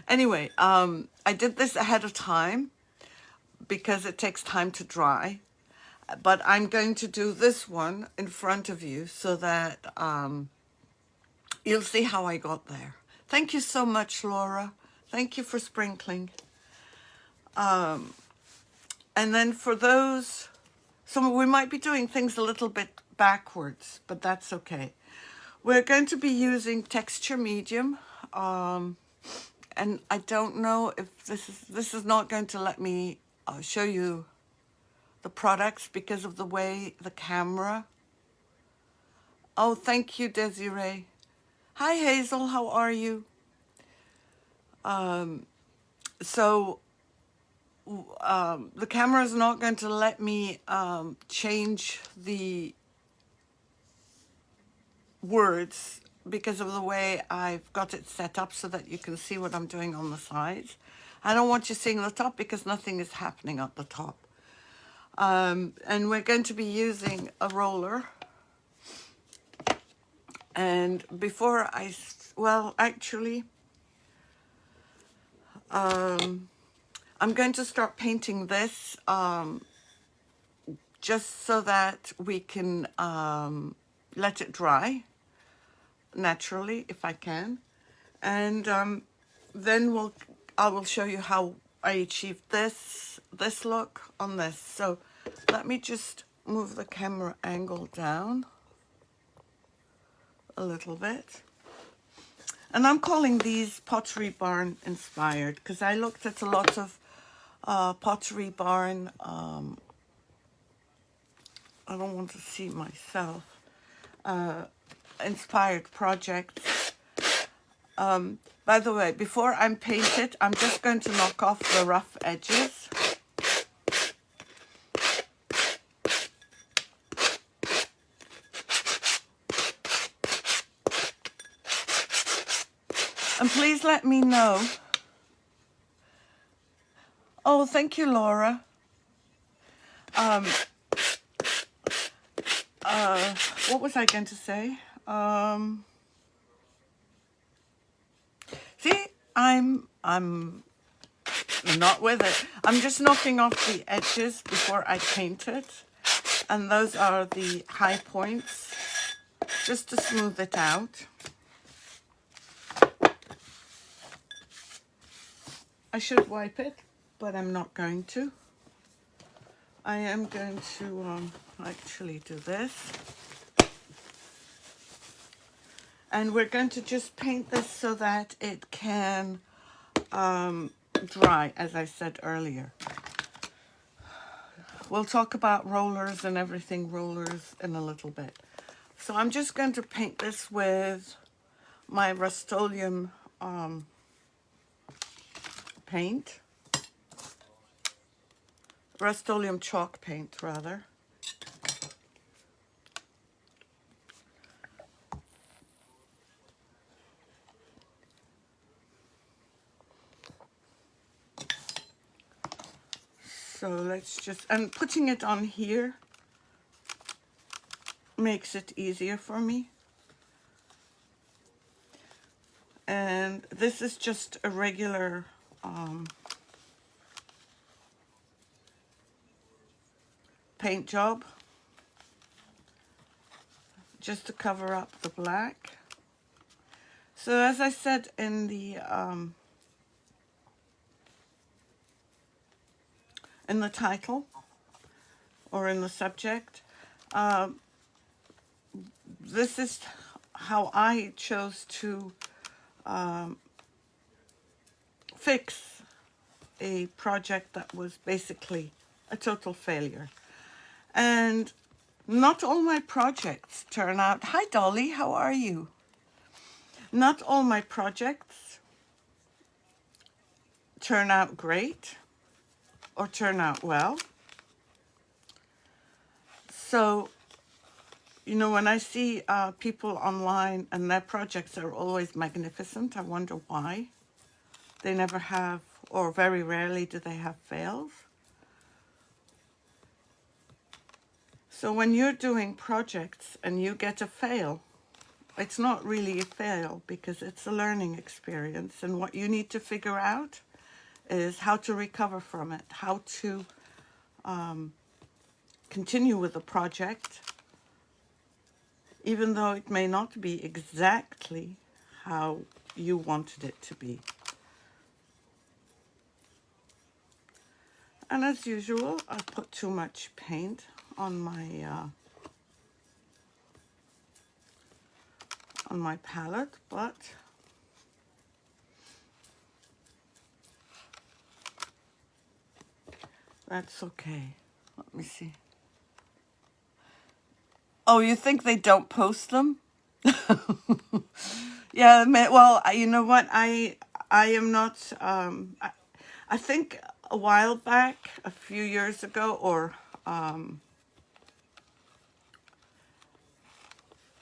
Anyway, I did this ahead of time because it takes time to dry. But I'm going to do this one in front of you so that you'll see how I got there. Thank you so much, Laura. Thank you for sprinkling. And then for those, so we might be doing things a little bit backwards, but that's okay. We're going to be using texture medium. And I don't know if this is not going to let me show you the products because of the way the camera. Oh, thank you, Desiree. Hi, Hazel. How are you? The camera is not going to let me change the words because of the way I've got it set up so that you can see what I'm doing on the sides. I don't want you seeing the top because nothing is happening at the top. And we're going to be using a roller. And before I'm going to start painting this just so that we can let it dry naturally if I can. And then I will show you how I achieved this look on this. So let me just move the camera angle down a little bit. And I'm calling these Pottery Barn inspired because I looked at a lot of Pottery Barn, I don't want to see myself, inspired projects. By the way, before I'm painted, I'm just going to knock off the rough edges. And please let me know. Oh, thank you, Laura. What was I going to say? See, I'm not with it. I'm just knocking off the edges before I paint it. And those are the high points, just to smooth it out. I should wipe it, but I'm not going to. I am going to actually do this. And we're going to just paint this so that it can dry, as I said earlier. We'll talk about rollers and everything rollers in a little bit. So I'm just going to paint this with my Rust-Oleum paint. Rust-Oleum chalk paint, rather. So let's just, and putting it on here makes it easier for me. And this is just a regular paint job, just to cover up the black. So as I said in the title or in the subject, this is how I chose to fix a project that was basically a total failure. And not all my projects turn out. Hi, Dolly, how are you? Not all my projects turn out great or turn out well. So, you know, when I see people online and their projects are always magnificent, I wonder why. They never have, or very rarely do they have fails. So when you're doing projects and you get a fail, it's not really a fail because it's a learning experience. And what you need to figure out is how to recover from it, how to continue with the project, even though it may not be exactly how you wanted it to be. And as usual, I put too much paint on my palette, but that's okay. Let me see. Oh, you think they don't post them? Yeah, well, you know what? I am not, I think a while back, a few years ago, or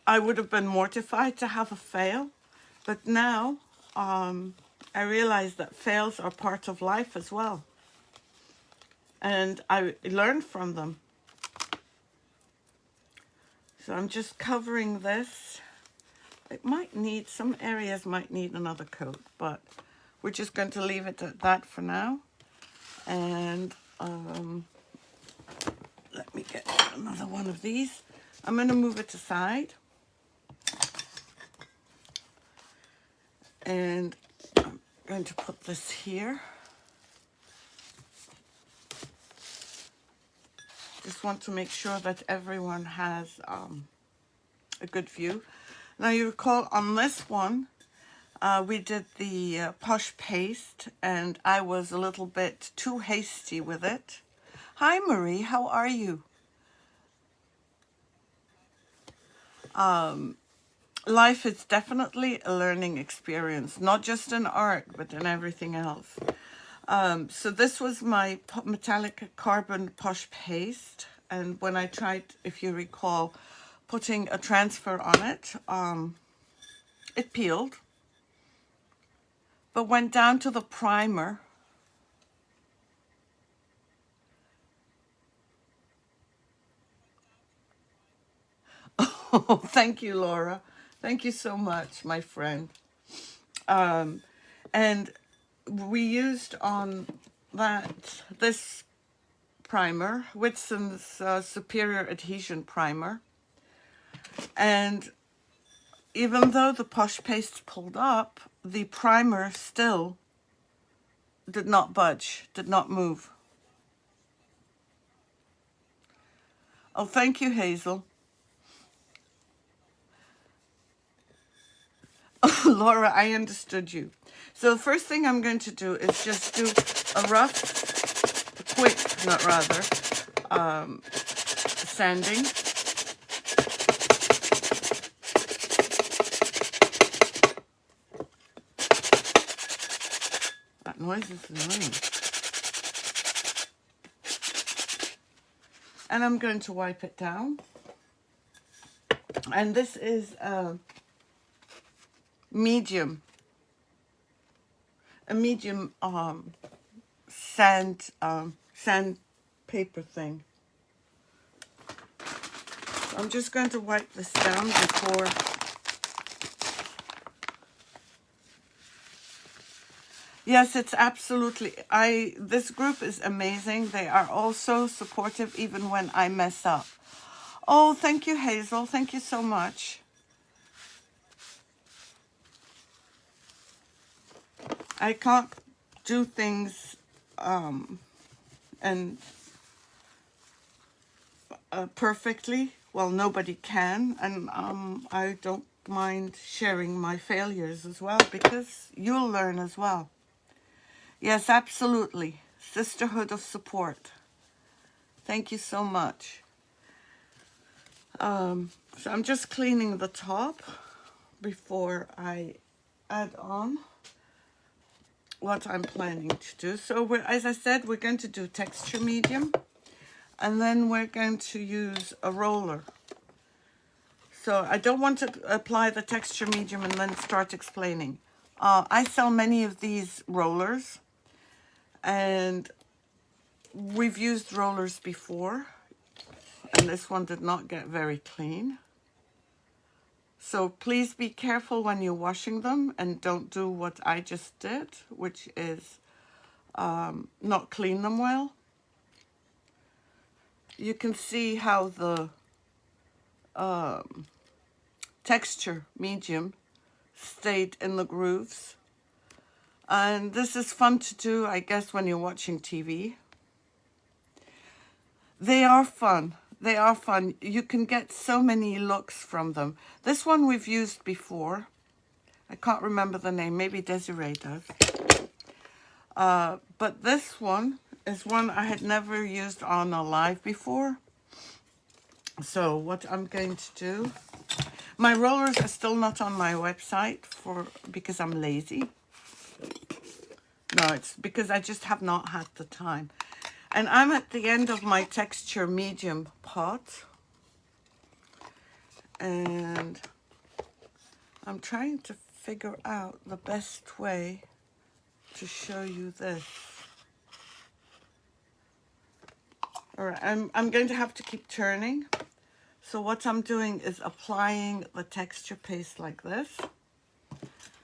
I would have been mortified to have a fail. But now I realize that fails are part of life as well. And I learn from them. So I'm just covering this. It might need, some areas might need another coat, but we're just going to leave it at that for now. And let me get another one of these. I'm going to move it aside. And I'm going to put this here. Just want to make sure that everyone has a good view. Now you recall on this one, we did the posh paste and I was a little bit too hasty with it. Hi Marie, how are you? Life is definitely a learning experience, not just in art, but in everything else. So this was my metallic carbon posh paste. And when I tried, if you recall, putting a transfer on it, it peeled. But went down to the primer. Oh, thank you, Laura. Thank you so much, my friend. And we used on this primer, Whitson's Superior Adhesion Primer. And even though the posh paste pulled up, the primer still did not budge, did not move. Oh, thank you, Hazel. Oh, Laura, I understood you. So the first thing I'm going to do is just do a quick, sanding. That noise is annoying. And I'm going to wipe it down. And this is a medium sandpaper thing. So I'm just going to wipe this down before. Yes, it's absolutely, this group is amazing. They are all so supportive even when I mess up. Oh, thank you, Hazel. Thank you so much. I can't do things perfectly. Well, nobody can. And I don't mind sharing my failures as well because you'll learn as well. Yes, absolutely. Sisterhood of support. Thank you so much. So I'm just cleaning the top before I add on what I'm planning to do. So as I said, we're going to do texture medium, and then we're going to use a roller. So I don't want to apply the texture medium and then start explaining. I sell many of these rollers, and we've used rollers before, and this one did not get very clean. So please be careful when you're washing them and don't do what I just did, which is not clean them well. You can see how the texture medium stayed in the grooves. And this is fun to do, I guess, when you're watching TV. They are fun. They are fun. You can get so many looks from them. This one we've used before. I can't remember the name. Maybe Desiree does. But this one is one I had never used on a live before. So what I'm going to do... My rollers are still not on my website because I'm lazy. No, it's because I just have not had the time. And I'm at the end of my texture medium pot. And I'm trying to figure out the best way to show you this. All right, I'm going to have to keep turning. So what I'm doing is applying the texture paste like this.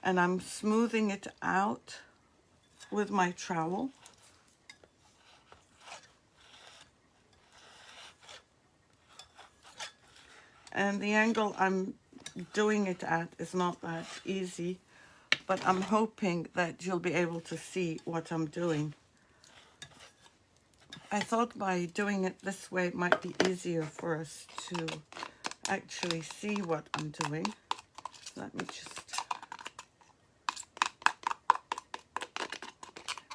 And I'm smoothing it out with my trowel. And the angle I'm doing it at is not that easy, but I'm hoping that you'll be able to see what I'm doing. I thought by doing it this way it might be easier for us to actually see what I'm doing. Let me just...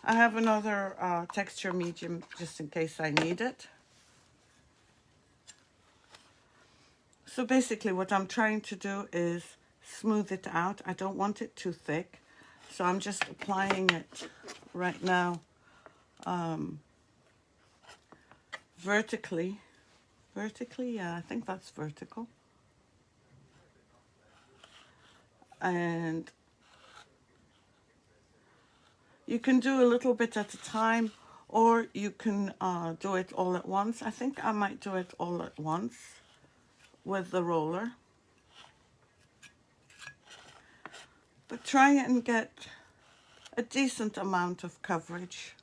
I have another texture medium just in case I need it. So basically what I'm trying to do is smooth it out. I don't want it too thick. So I'm just applying it right now vertically. Vertically, yeah, I think that's vertical. And you can do a little bit at a time, or you can do it all at once. I think I might do it all at once with the roller. But try and get a decent amount of coverage.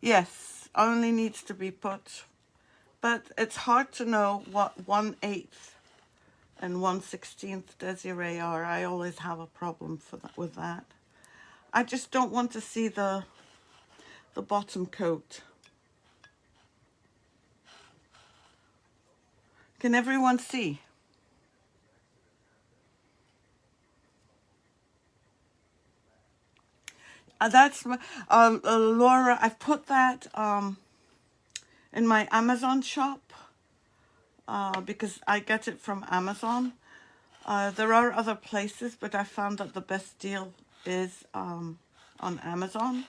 Yes, only needs to be put, but it's hard to know what 1/8 and 1/16 Desiree are. I always have a problem with that. I just don't want to see the bottom coat. Can everyone see? That's Laura. I've put that in my Amazon shop because I get it from Amazon. There are other places, but I found that the best deal is on Amazon.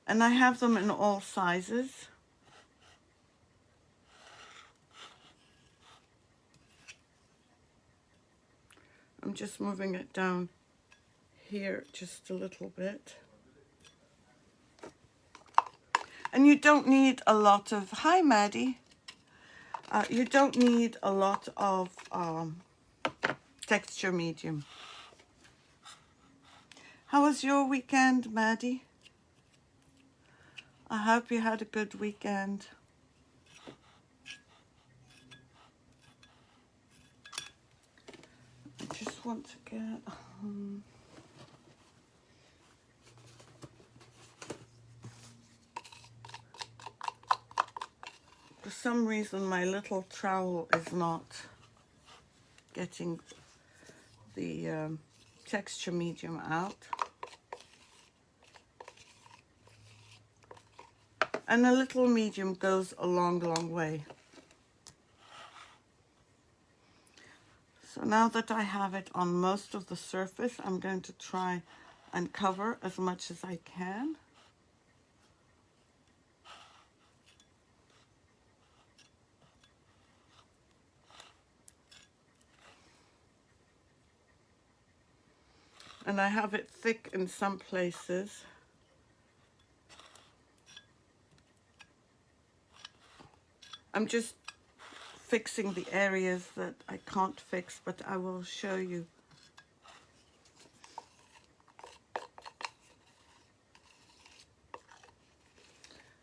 And I have them in all sizes. I'm just moving it down here just a little bit. And you don't need a lot of... Hi, Maddie. You don't need a lot of texture medium. How was your weekend, Maddie? I hope you had a good weekend. I just want to get... for some reason, my little trowel is not getting the texture medium out. And a little medium goes a long, long way. So now that I have it on most of the surface, I'm going to try and cover as much as I can. And I have it thick in some places. I'm just fixing the areas that I can't fix, but I will show you.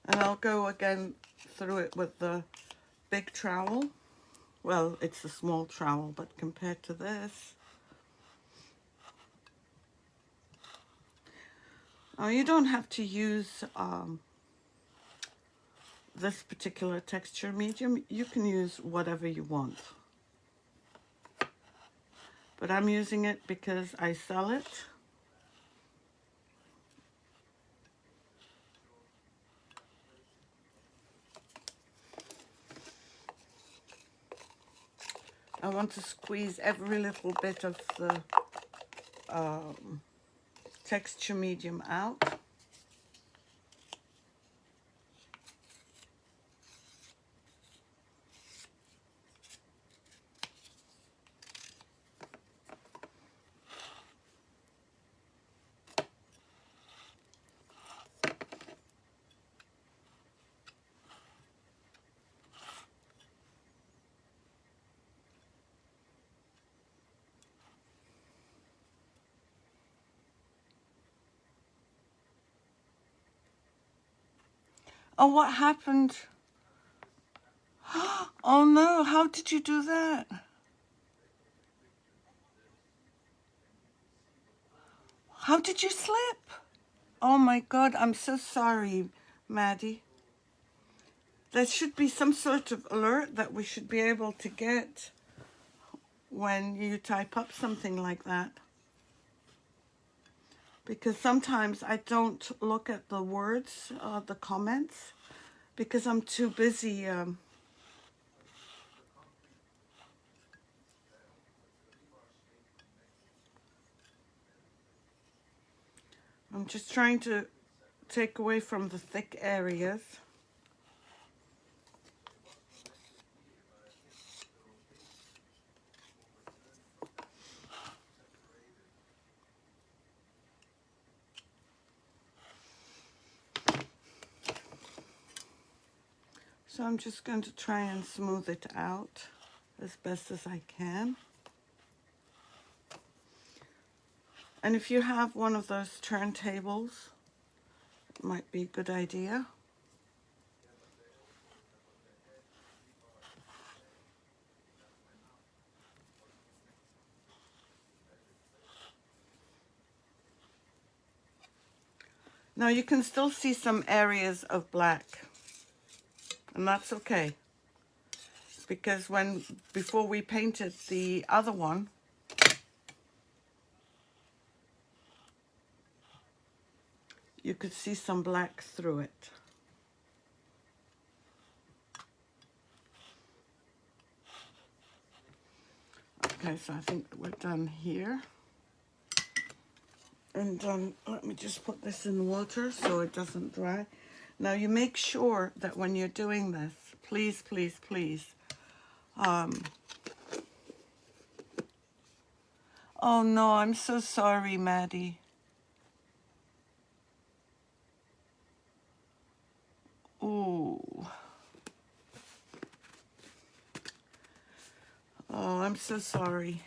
And I'll go again through it with the big trowel. Well, it's a small trowel, but compared to this. Now, you don't have to use this particular texture medium. You can use whatever you want. But I'm using it because I sell it. I want to squeeze every little bit of the texture medium out. Oh, what happened? Oh no, how did you do that? How did you slip? Oh my God, I'm so sorry, Maddie. There should be some sort of alert that we should be able to get when you type up something like that. Because sometimes I don't look at the words, the comments, because I'm too busy. I'm just trying to take away from the thick areas. So I'm just going to try and smooth it out as best as I can. And if you have one of those turntables, it might be a good idea. Now you can still see some areas of black, and that's okay. Because before we painted the other one, you could see some black through it. Okay, so I think we're done here. And let me just put this in water so it doesn't dry. Now you make sure that when you're doing this, please, please, please, oh no, I'm so sorry, Maddie. Ooh. Oh, I'm so sorry.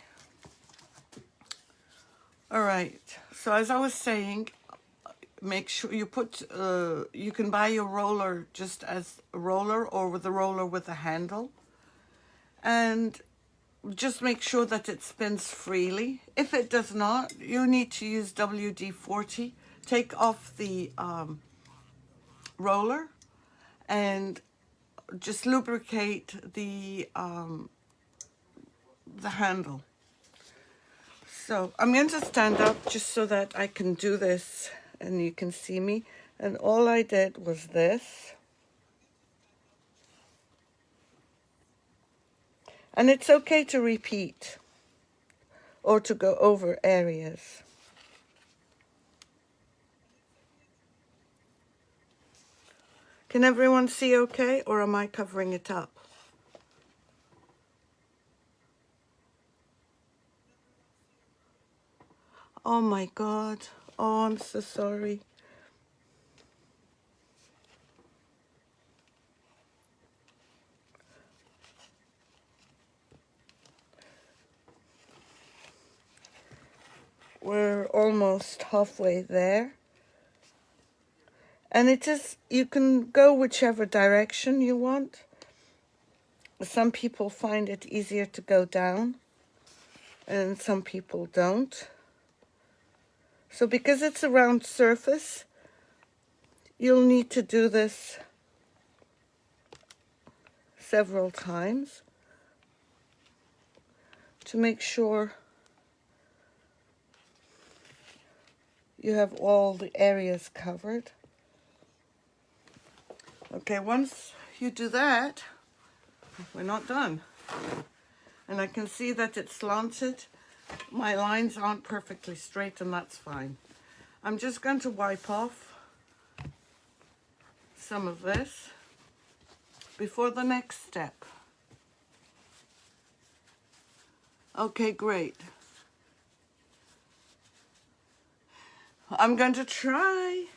All right, so as I was saying, make sure you put, you can buy your roller just as a roller or with a roller with a handle. And just make sure that it spins freely. If it does not, you need to use WD-40. Take off the roller and just lubricate the handle. So I'm going to stand up just so that I can do this and you can see me. And all I did was this. And it's okay to repeat or to go over areas. Can everyone see okay, or am I covering it up? Oh my God. Oh, I'm so sorry. almost halfway there. And it is, you can go whichever direction you want. Some people find it easier to go down, and some people don't. So because it's a round surface, you'll need to do this several times to make sure you have all the areas covered. Okay, once you do that, we're not done. And I can see that it's slanted. My lines aren't perfectly straight, and that's fine. I'm just going to wipe off some of this before the next step. Okay, great. I'm going to try.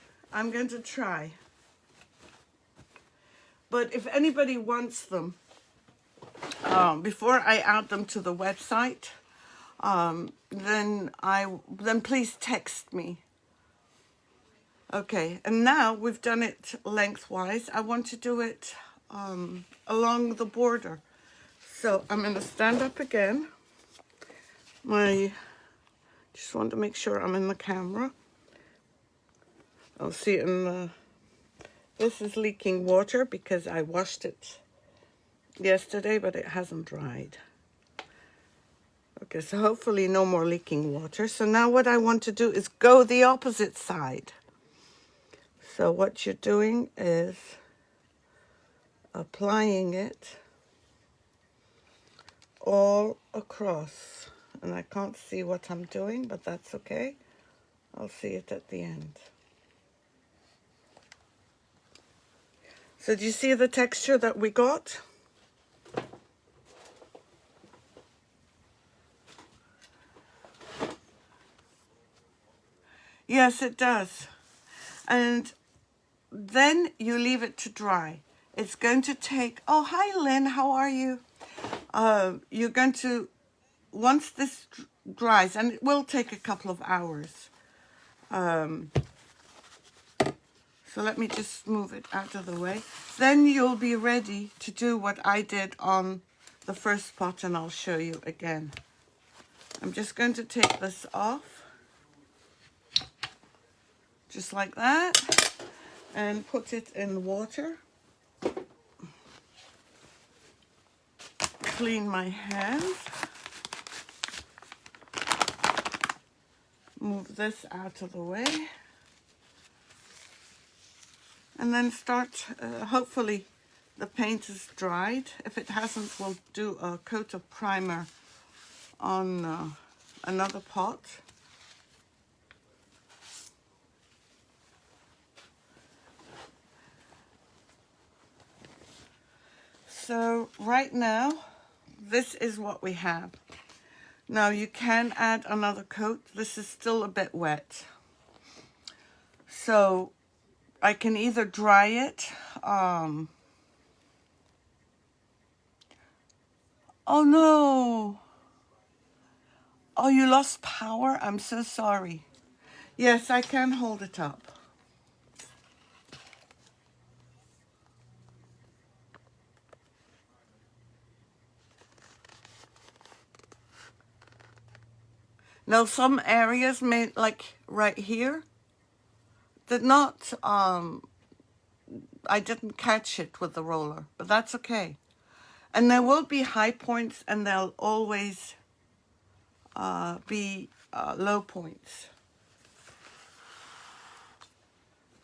But if anybody wants them, before I add them to the website, then please text me. Okay, and now we've done it lengthwise. I want to do it along the border. So I'm going to stand up again. Just want to make sure I'm in the camera. I'll see it in the... This is leaking water because I washed it yesterday, but it hasn't dried. Okay, so hopefully no more leaking water. So now what I want to do is go the opposite side. So what you're doing is applying it all across. And I can't see what I'm doing, but that's okay. I'll see it at the end. So do you see the texture that we got? Yes, it does. And then you leave it to dry. It's going to take... Oh, hi, Lynn. How are you? You're going to... Once this dries, and it will take a couple of hours. So let me just move it out of the way. Then you'll be ready to do what I did on the first pot, and I'll show you again. I'm just going to take this off, just like that, and put it in water. Clean my hands. Move this out of the way. And then start, hopefully the paint is dried. If it hasn't, we'll do a coat of primer on another pot. So right now, this is what we have. Now you can add another coat. This is still a bit wet. So I can either dry it. Oh no. Oh, you lost power? I'm so sorry. Yes, I can hold it up. Now some areas may, like right here, did not, I didn't catch it with the roller, but that's okay. And there will be high points, and there'll always be low points.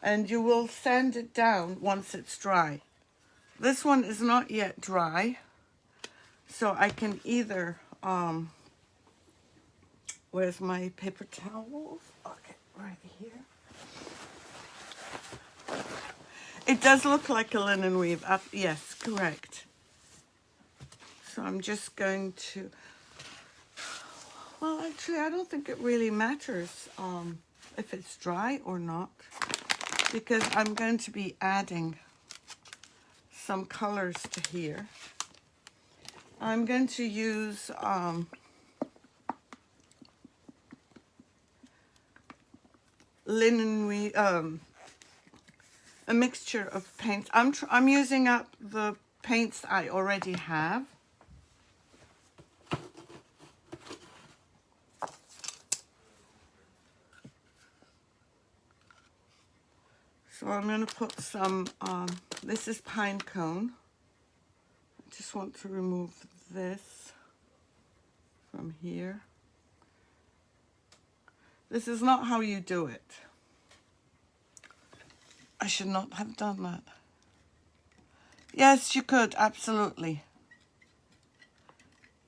And you will sand it down once it's dry. This one is not yet dry, so I can either, where's my paper towels? Okay, right here. It does look like a linen weave. Yes, correct. So I'm just going to... Well, actually, I don't think it really matters if it's dry or not, because I'm going to be adding some colors to here. I'm going to use a mixture of paints. I'm using up the paints I already have. So I'm going to put some, this is pine cone. I just want to remove this from here. This is not how you do it. I should not have done that. Yes, you could, absolutely.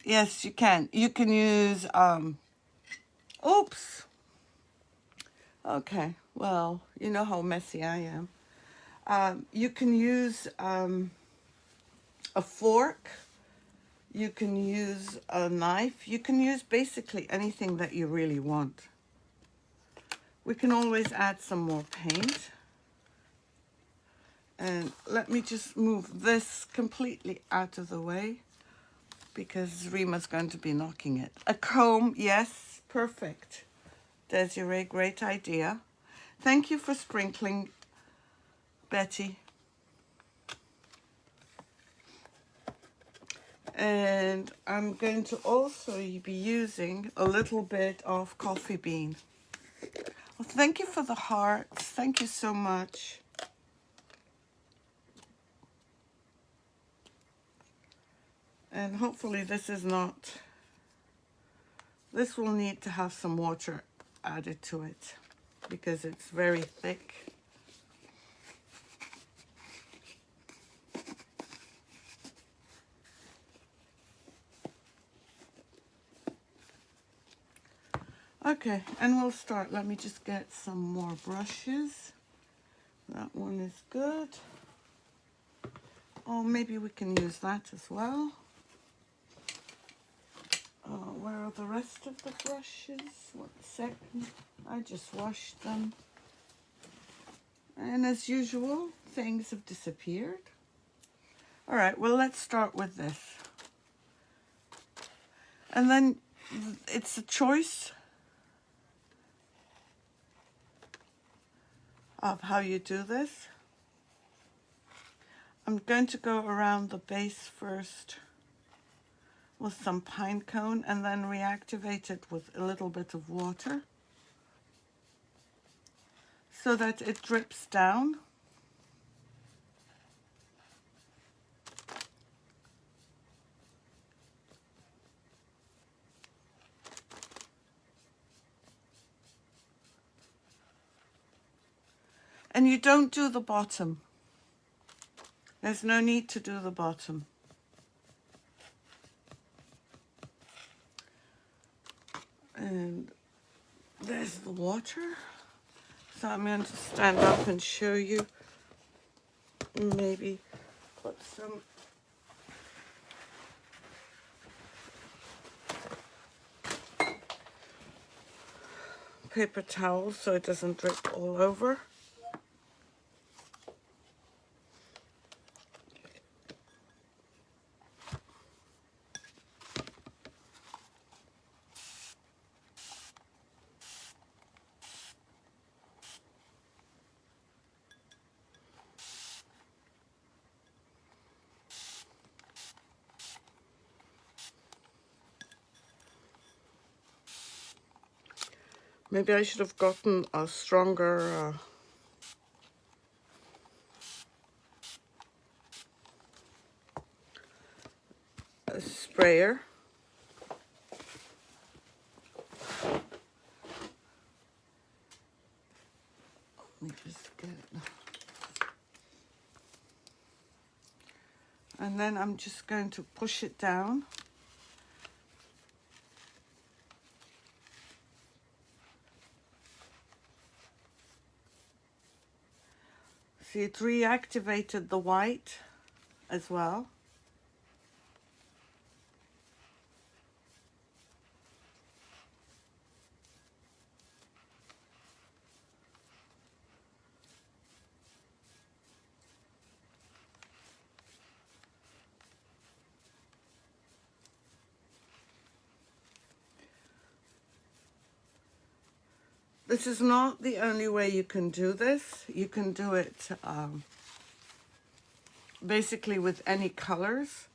Yes, you can. You can use, oops. Okay, well, you know how messy I am. You can use a fork. You can use a knife. You can use basically anything that you really want. We can always add some more paint. And let me just move this completely out of the way because Rima's going to be knocking it. A comb, yes, perfect. Desiree, great idea. Thank you for sprinkling, Betty. And I'm going to also be using a little bit of coffee bean. Well, thank you for the hearts. Thank you so much. And hopefully this is not, this will need to have some water added to it because it's very thick. Okay, and we'll start. Let me just get some more brushes. That one is good. Oh, maybe we can use that as well. Where are the rest of the brushes? 1 second. I just washed them. And as usual, things have disappeared. All right, well, let's start with this. And then it's a choice of how you do this. I'm going to go around the base first with some pine cone and then reactivate it with a little bit of water so that it drips down. And you don't do the bottom. There's no need to do the bottom. And there's the water. So I'm going to stand up and show you. Maybe put some paper towel so it doesn't drip all over. Maybe I should have gotten a stronger sprayer. Let me just get it. And then I'm just going to push it down. See, it reactivated the white as well. This is not the only way you can do this. You can do it basically with any colors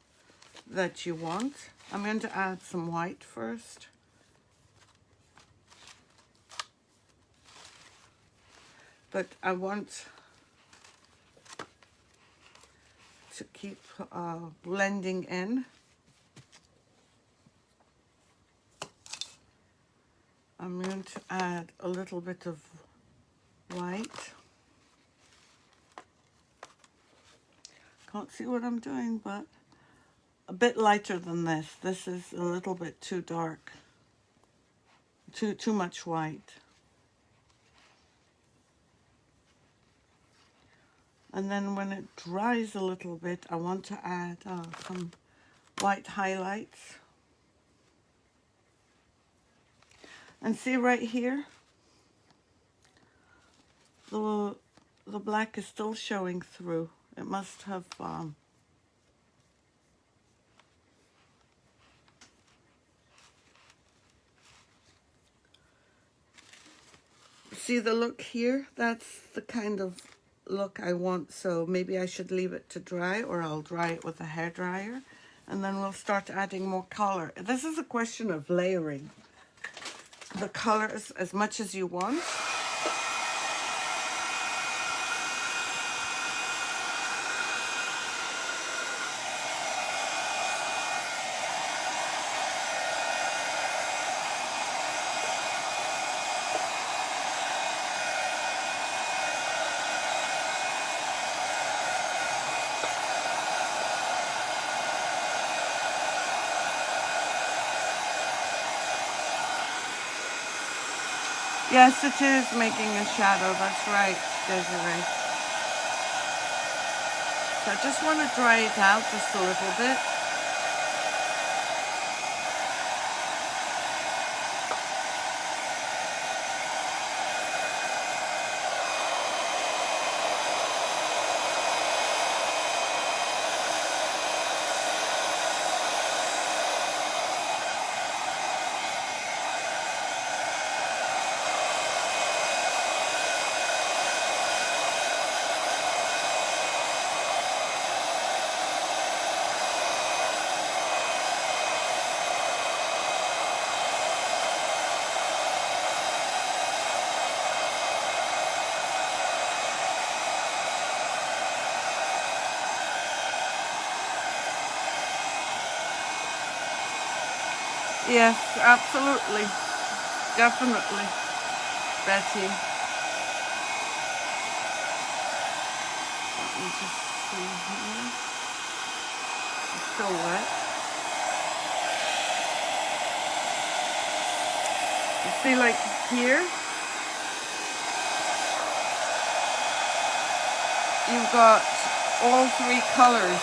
that you want. I'm going to add some white first. But I want to keep blending in. I'm going to add a little bit of white. Can't see what I'm doing, but a bit lighter than this. This is a little bit too dark. Too much white. And then when it dries a little bit, I want to add some white highlights. And see right here, the black is still showing through. It must have see the look here? That's the kind of look I want, so maybe I should leave it to dry, or I'll dry it with a hairdryer, and then we'll start adding more color. This is a question of layering the colors as much as you want. Yes, it is making a shadow, that's right, Desiree. So I just want to dry it out just a little bit. Yes, absolutely. Definitely, Betty. Let me just see here. It's still wet. You see, like here, you've got all three colors.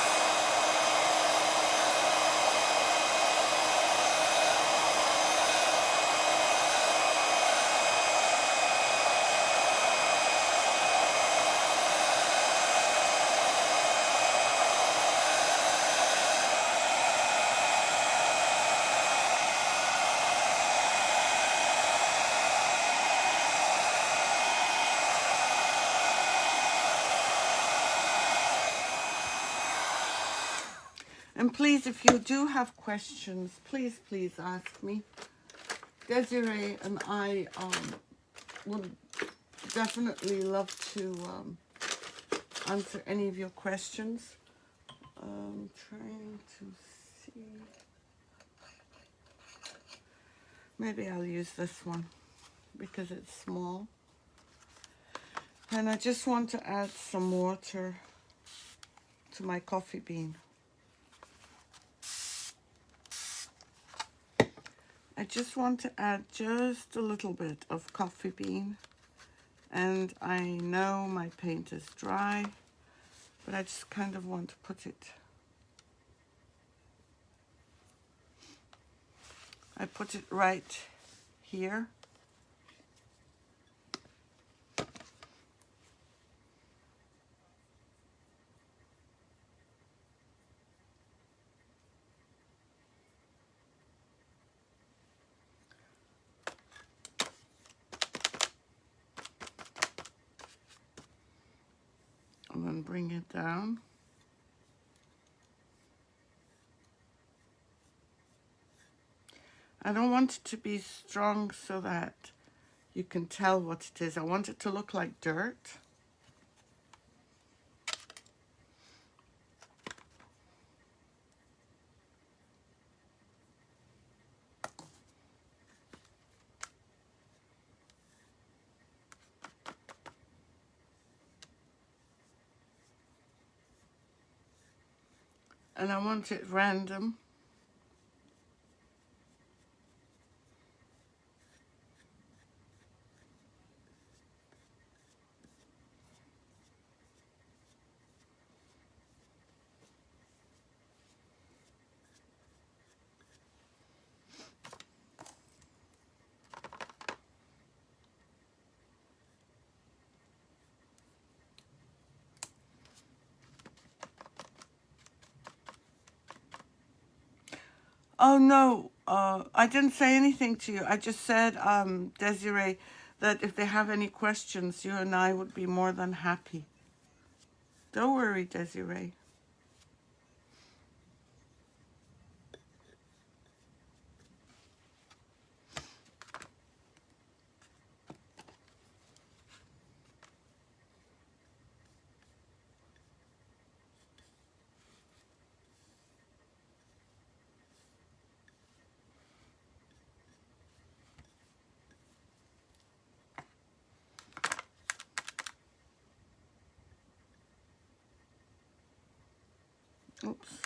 And please, if you do have questions, please ask me. Desiree and I would definitely love to answer any of your questions. Trying to see. Maybe I'll use this one because it's small. And I just want to add some water to my coffee bean. I just want to add just a little bit of coffee bean. And I know my paint is dry, but I just kind of want to put it. I put it right here. and then bring it down. I don't want it to be strong so that you can tell what it is. I want it to look like dirt. And I want it random. Oh no, I didn't say anything to you. I just said, Desiree, that if they have any questions, you and I would be more than happy. Don't worry, Desiree. Oops.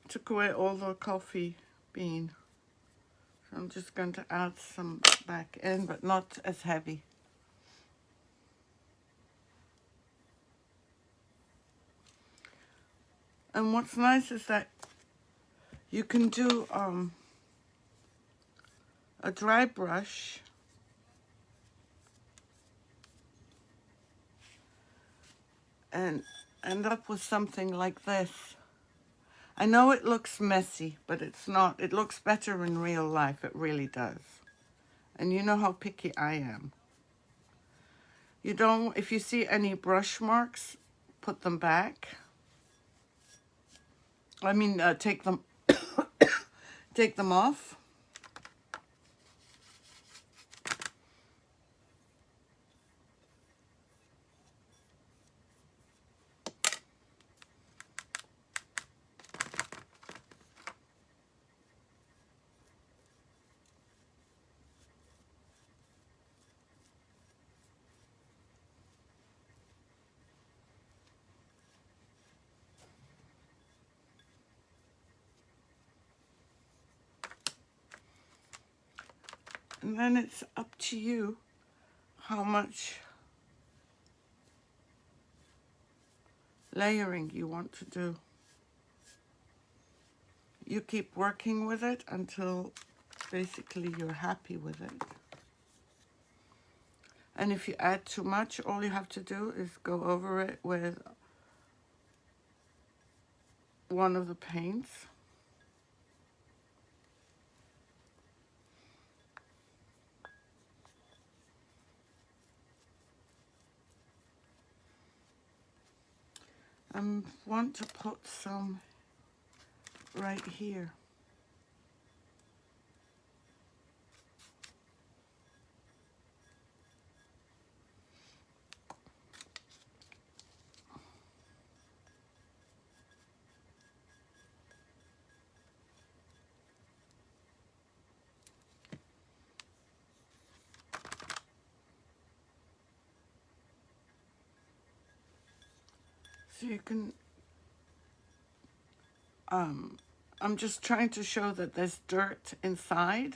Took away all the coffee bean. So I'm just going to add some back in, but not as heavy. And what's nice is that you can do a dry brush and end up with something like this. I know it looks messy, but it's not. It looks better in real life. It really does. And you know how picky I am. You don't, if you see any brush marks, put them back. I mean, take them, take them off. And then it's up to you how much layering you want to do. You keep working with it until basically you're happy with it. And if you add too much, all you have to do is go over it with one of the paints. I want to put some right here. So you can, I'm just trying to show that there's dirt inside.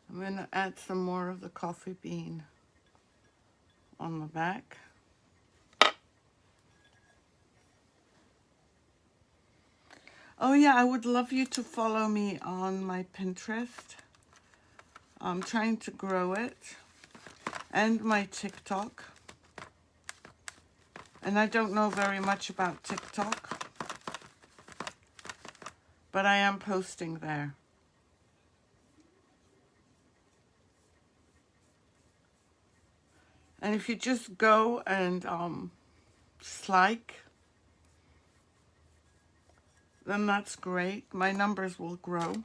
I'm going to add some more of the coffee bean on the back. Oh yeah, I would love you to follow me on my Pinterest. I'm trying to grow it, and my TikTok. And I don't know very much about TikTok, but I am posting there. And if you just go and like, then that's great. My numbers will grow.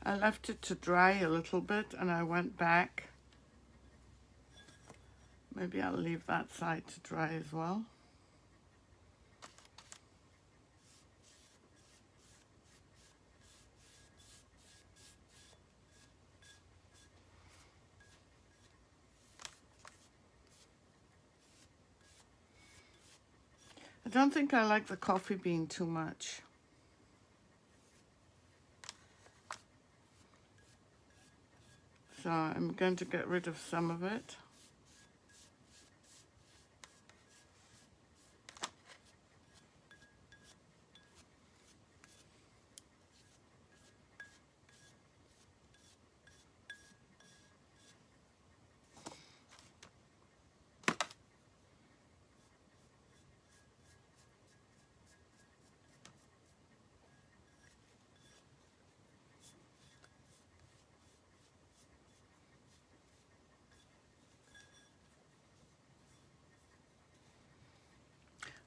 I left it to dry a little bit and I went back. Maybe I'll leave that side to dry as well. I don't think I like the coffee bean too much. So I'm going to get rid of some of it.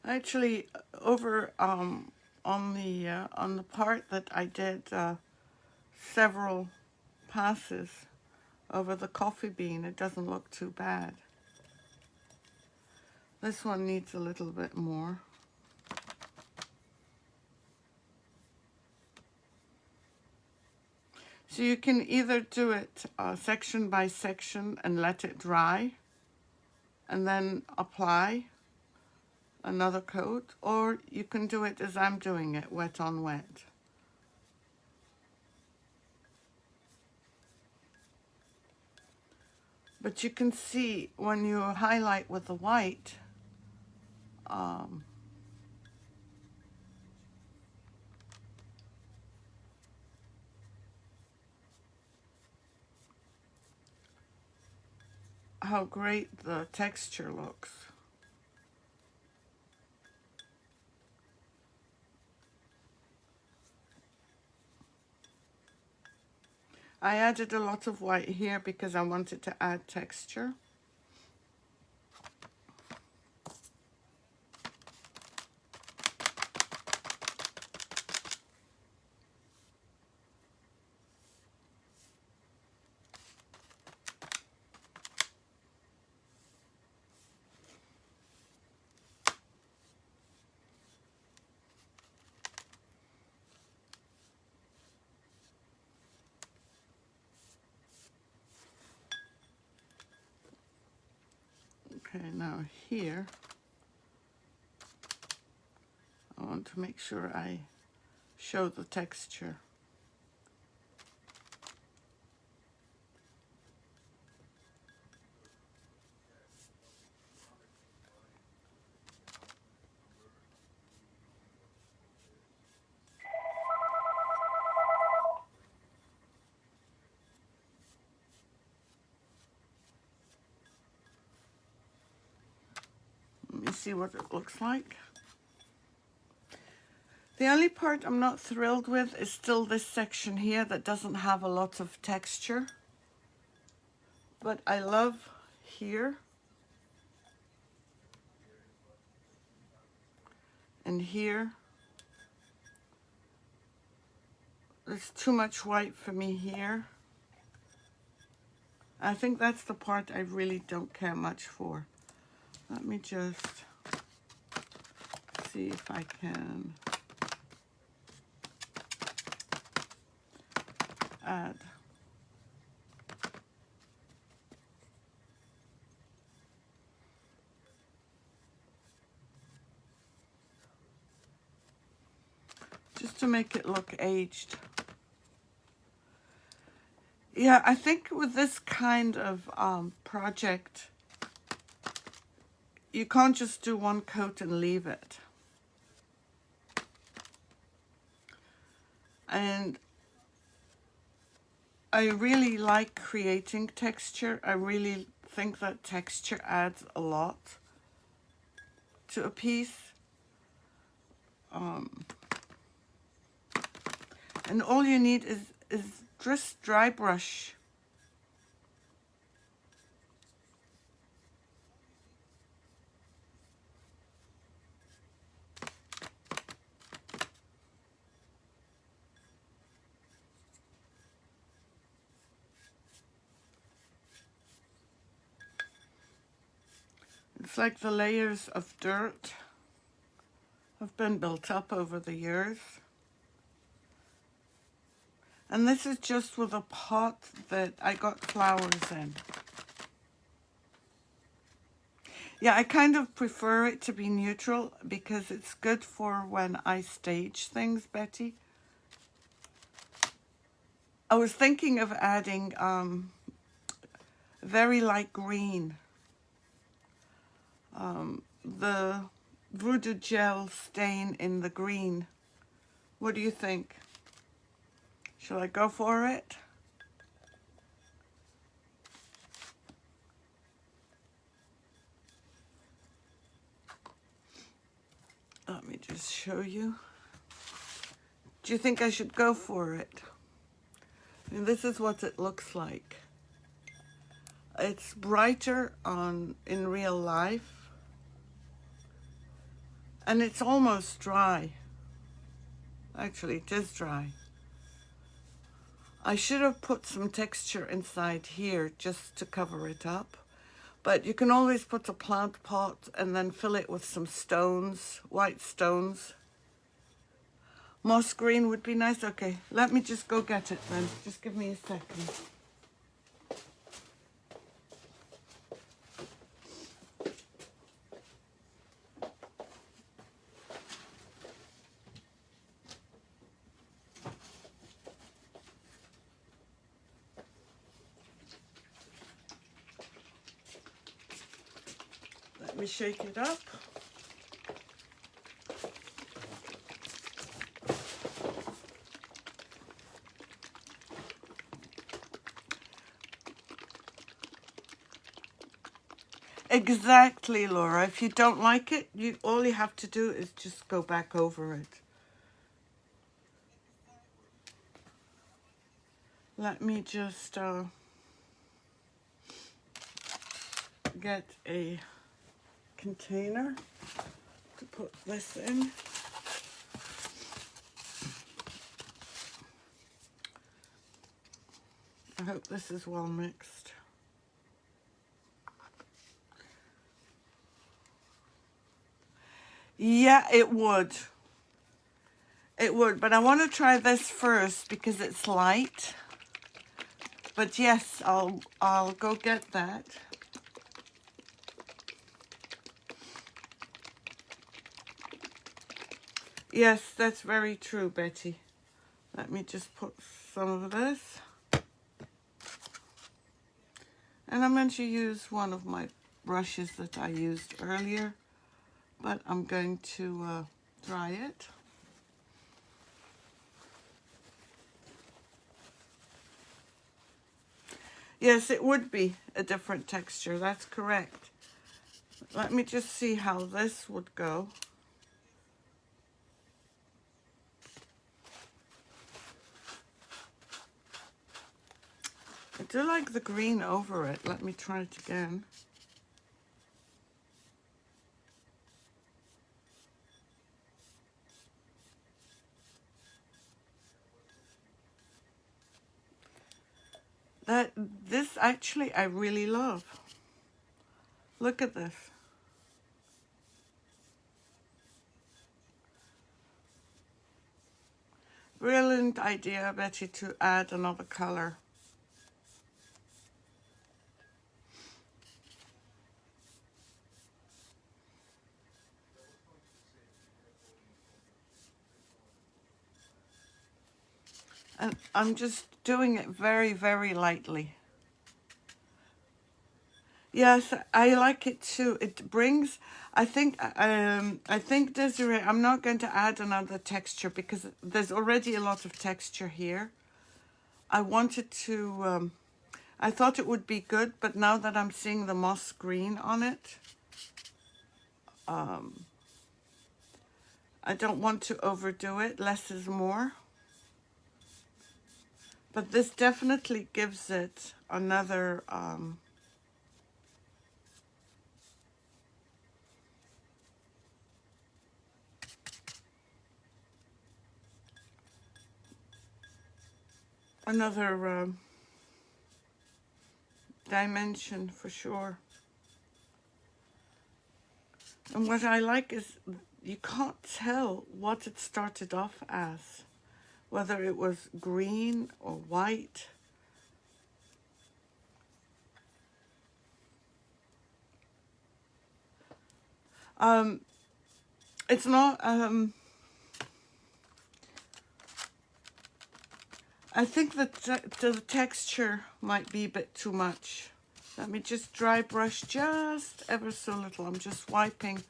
Actually, over on the part that I did several passes over the coffee bean, it doesn't look too bad. This one needs a little bit more. So you can either do it section by section and let it dry and then apply another coat, or you can do it as I'm doing it, wet on wet. But you can see when you highlight with the white, how great the texture looks. I added a lot of white here because I wanted to add texture. Okay, now here, I want to make sure I show the texture. Let me see what it looks like. The only part I'm not thrilled with is still this section here that doesn't have a lot of texture. But I love here and here. There's too much white for me here. I think that's the part I really don't care much for. Let me just see if I can add. Just to make it look aged. Yeah, I think with this kind of project, you can't just do one coat and leave it. And I really like creating texture. I really think that texture adds a lot to a piece. And all you need is just dry brush. It's like the layers of dirt have been built up over the years. And this is just with a pot that I got flowers in. Yeah, I kind of prefer it to be neutral because it's good for when I stage things, Betty. I was thinking of adding very light green. The VooDoo gel stain in the green. What do you think? Shall I go for it? Let me just show you. Do you think I should go for it? And this is what it looks like. It's brighter in real life. And it's almost dry. Actually, it is dry. I should have put some texture inside here just to cover it up. But you can always put a plant pot and then fill it with some stones, white stones. Moss green would be nice. Okay, let me just go get it then. Just give me a second. Let me shake it up. Exactly, Laura. If you don't like it, all you have to do is just go back over it. Let me just get a container to put this in. I hope this is well mixed. Yeah, it would. It would, but I want to try this first because it's light. But yes, I'll go get that. Yes, that's very true, Betty. Let me just put some of this. And I'm going to use one of my brushes that I used earlier, but I'm going to dry it. Yes, it would be a different texture. That's correct. Let me just see how this would go. I do like the green over it. Let me try it again. This actually I really love. Look at this. brilliant idea, Betty, to add another color. And I'm just doing it very, very lightly. Yes, I like it too. It brings, I think Desiree, I'm not going to add another texture because there's already a lot of texture here. I wanted to, I thought it would be good, but now that I'm seeing the moss green on it, I don't want to overdo it. Less is more. But this definitely gives it another, another dimension for sure. And what I like is you can't tell what it started off as, whether it was green or white. It's not, I think that the texture might be a bit too much. Let me just dry brush just ever so little. I'm just wiping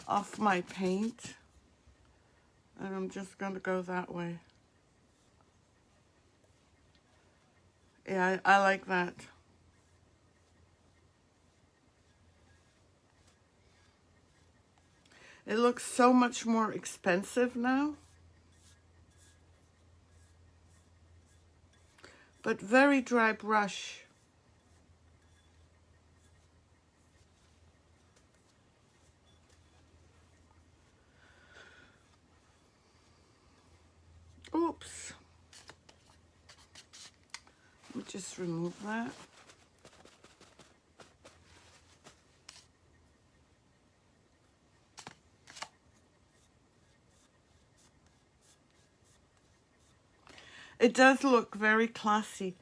off my paint. And I'm just going to go that way. Yeah, I like that. It looks so much more expensive now. But very dry brush. Oops. Let me just remove that. It does look very classy.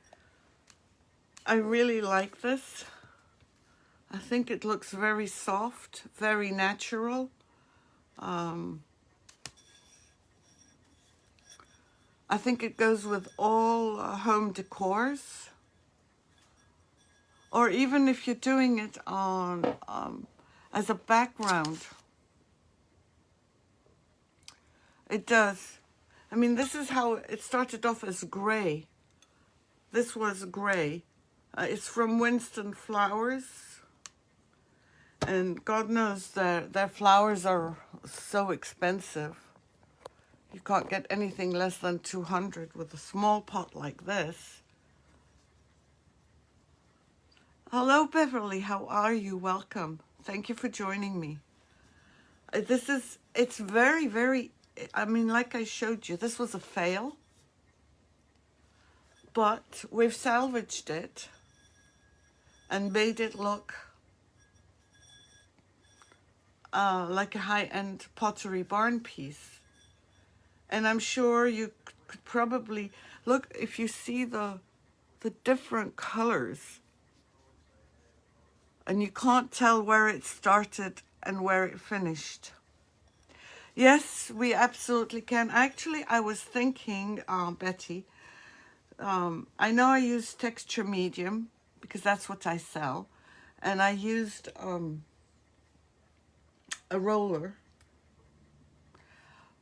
I really like this. I think it looks very soft, very natural. I think it goes with all home decors. Or even if you're doing it on as a background. It does. I mean, this is how it started off as gray. This was gray. It's from Winston Flowers. And God knows their flowers are so expensive. You can't get anything less than 200 with a small pot like this. Hello, Beverly. How are you? Welcome. Thank you for joining me. It's very, very, I mean, like I showed you, this was a fail. But we've salvaged it and made it look like a high-end pottery barn piece. And I'm sure you could probably, look, if you see the different colors, and you can't tell where it started and where it finished. Yes, we absolutely can. Actually, I was thinking, Betty, I know I use texture medium because that's what I sell. And I used a roller.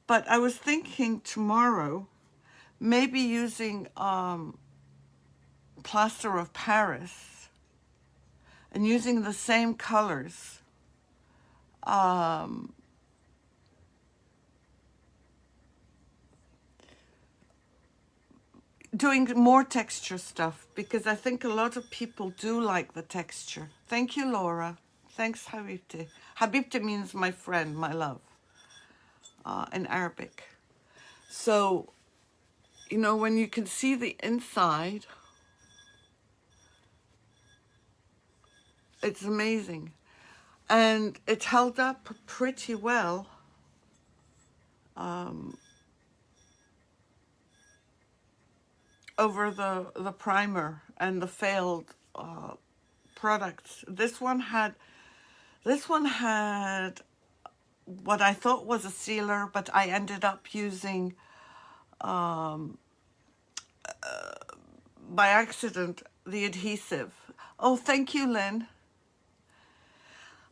But I was thinking tomorrow, maybe using plaster of Paris and using the same colors. Doing more texture stuff because I think a lot of people do like the texture. Thank you, Laura. Thanks, Habibti. Habibti means my friend, my love, in Arabic. So, you know, when you can see the inside, it's amazing. And it held up pretty well. over the primer and the failed products. This one had what I thought was a sealer, but I ended up using by accident the adhesive. Oh, thank you, Lynn.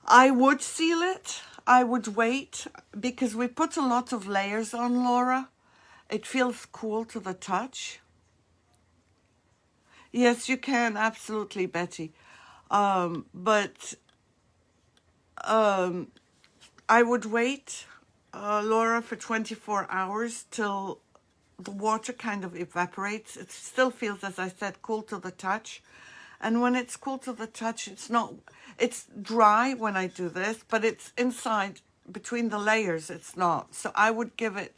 I would seal it. I would wait because we put a lot of layers on, Laura. It feels cool to the touch. Yes, you can, absolutely, Betty. But I would wait, Laura, for 24 hours till the water kind of evaporates. It still feels, as I said, cool to the touch. And when it's cool to the touch, it's dry when I do this, but it's inside between the layers, it's not. So I would give it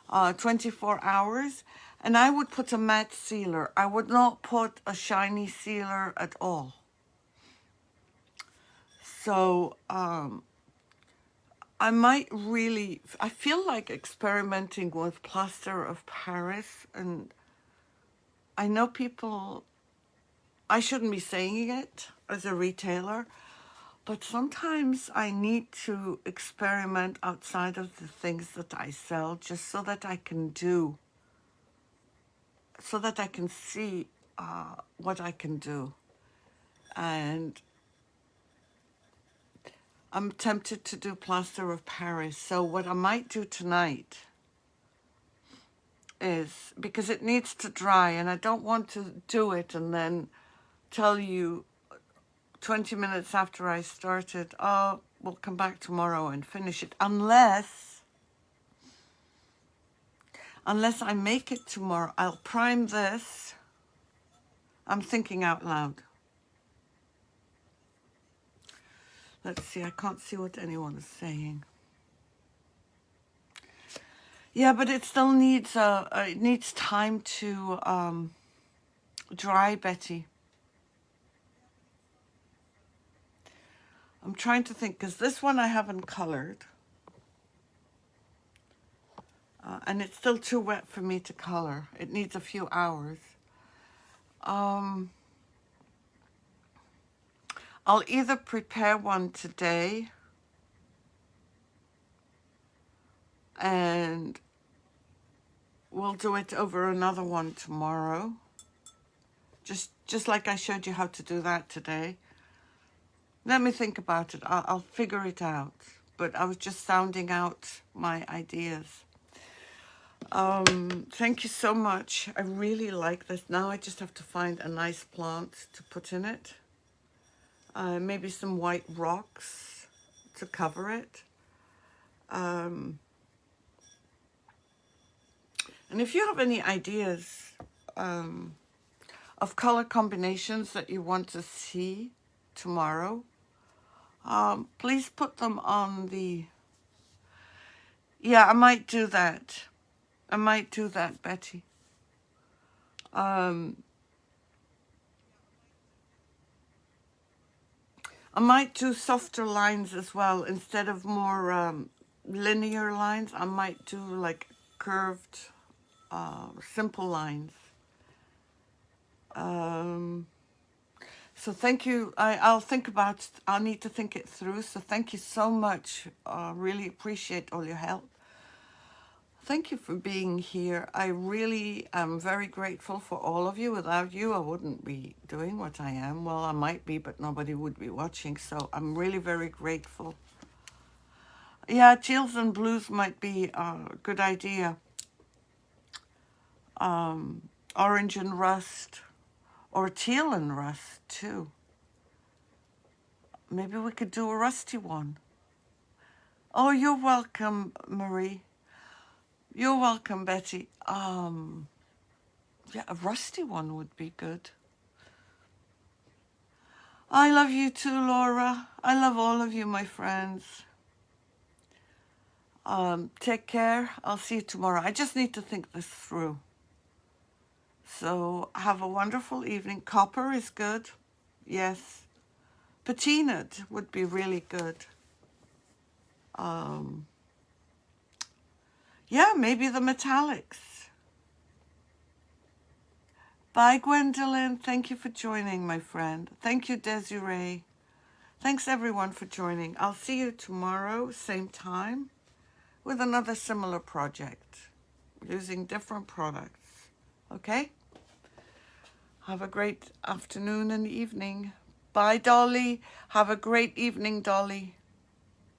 24 hours, and I would put a matte sealer. I would not put a shiny sealer at all. So I feel like experimenting with plaster of Paris, and I know people, I shouldn't be saying it as a retailer, but sometimes I need to experiment outside of the things that I sell just so that I can see what I can do. And I'm tempted to do plaster of Paris. So what I might do tonight is, because it needs to dry and I don't want to do it and then tell you 20 minutes after I started, oh, we'll come back tomorrow and finish it, unless I make it tomorrow. I'll prime this. I'm thinking out loud. Let's see, I can't see what anyone is saying. Yeah, but it still needs it needs time to dry, Betty. I'm trying to think, because this one I haven't colored. And it's still too wet for me to color. It needs a few hours. I'll either prepare one today and we'll do it over another one tomorrow. Just like I showed you how to do that today. Let me think about it. I'll figure it out. But I was just sounding out my ideas. Thank you so much. I really like this. Now I just have to find a nice plant to put in it. Maybe some white rocks to cover it. And if you have any ideas of color combinations that you want to see tomorrow, please put them on the... Yeah, I might do that. I might do that, Betty. I might do softer lines as well. Instead of more linear lines, I might do like curved, simple lines. So thank you. I'll think about it. I'll need to think it through. So thank you so much. Really appreciate all your help. Thank you for being here. I really am very grateful for all of you. Without you, I wouldn't be doing what I am. Well, I might be, but nobody would be watching. So I'm really very grateful. Yeah, teals and blues might be a good idea. Orange and rust, or teal and rust too. Maybe we could do a rusty one. Oh, you're welcome, Marie. You're welcome, Betty. Yeah, a rusty one would be good. I love you too, Laura. I love all of you, my friends. Take care. I'll see you tomorrow. I just need to think this through. So have a wonderful evening. Copper is good. Yes. Patinaed would be really good. Yeah, maybe the metallics. Bye, Gwendolyn. Thank you for joining, my friend. Thank you, Desiree. Thanks, everyone, for joining. I'll see you tomorrow, same time, with another similar project using different products. Okay? Have a great afternoon and evening. Bye, Dolly. Have a great evening, Dolly.